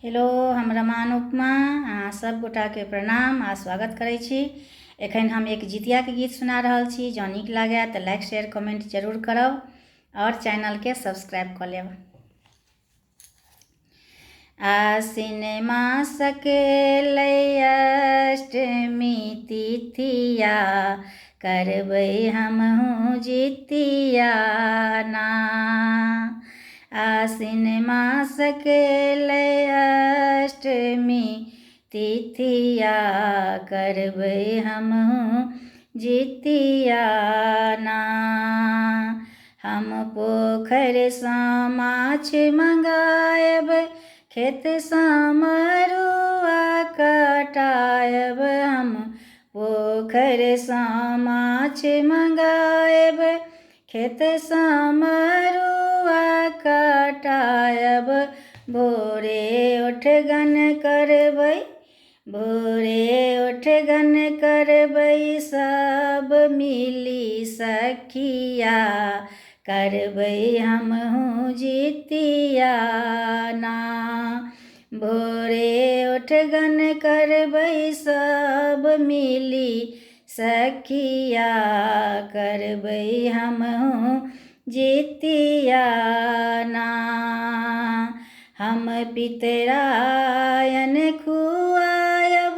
Hello, हम रमान उपमा अहाँ सब गोटाके प्रणाम आ स्वागत करै छी। एखन हम एक जितियाके गीत सुना रहल छी। जँ नीक लागै तऽ लाइक शेयर कमेंट जरूर करब और चैनलके सब्सक्राइब कऽ लेब। आसिन मासके अष्टमी तिथिया करबै हमहूँ जितिया ना। आसिन मासके अष्टमी तिथिया करबै हमहूँ जितिया ना। हम पोखरिसँ माछ मंगायब, खेतसँ मरुआ कटायब। हम पोखरिसँ माछ मंगायब, खेतसँ मरुआ कटायब। भोरे ओठगन करबै, भोरे ओठगन करबै, सब मिली सखिया करबै हमहूँ जितिया ना। भोरे ओठगन करबै, सब मिली सखिया करबै हमहूँ जितिया ना। हम पितरायन खुआयब,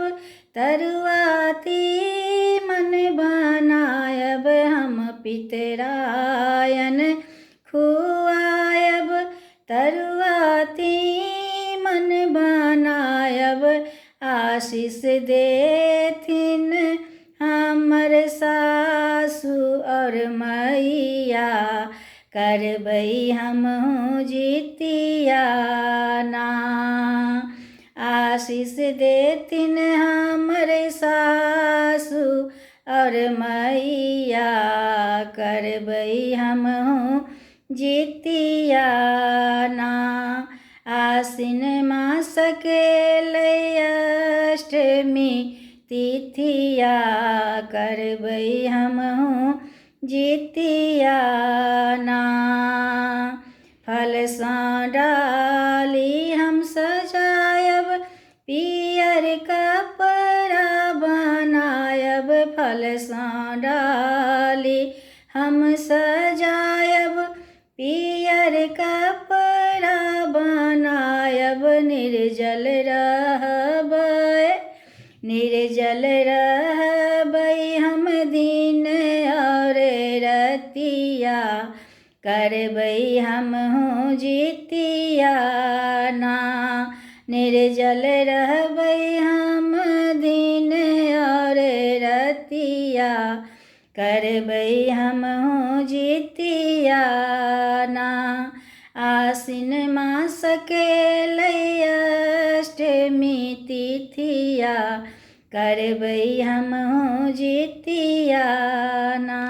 तरुआ तीमन बनायब। हम पितरायन खुआयब, तरुआ तीमन बनायब। आशीष देथिन हमर सासु और मैया करबै हमहूँ जितिया ना। आशीष देथिन हमर सासु और मैया करबै हमहूँ जितिया ना। आसिन मासके अष्टमी तिथिया करबै हमहूँ जितिया ना। फलसँ डाली हम सजायब, पियर कपड़ा बनायब। फलसँ डाली हम सजायब, पियर कपड़ा बनायब। निर्जल रहबै, निर्जल रहबै हम दिन और रतिया करबै हमहूँ जितिया ना। निर्जल रहबै हम दिन और रतिया करबै हमहूँ जितिया ना। आसिन मासके अष्टमी तिथिया करबै हमहूँ जितिया ना।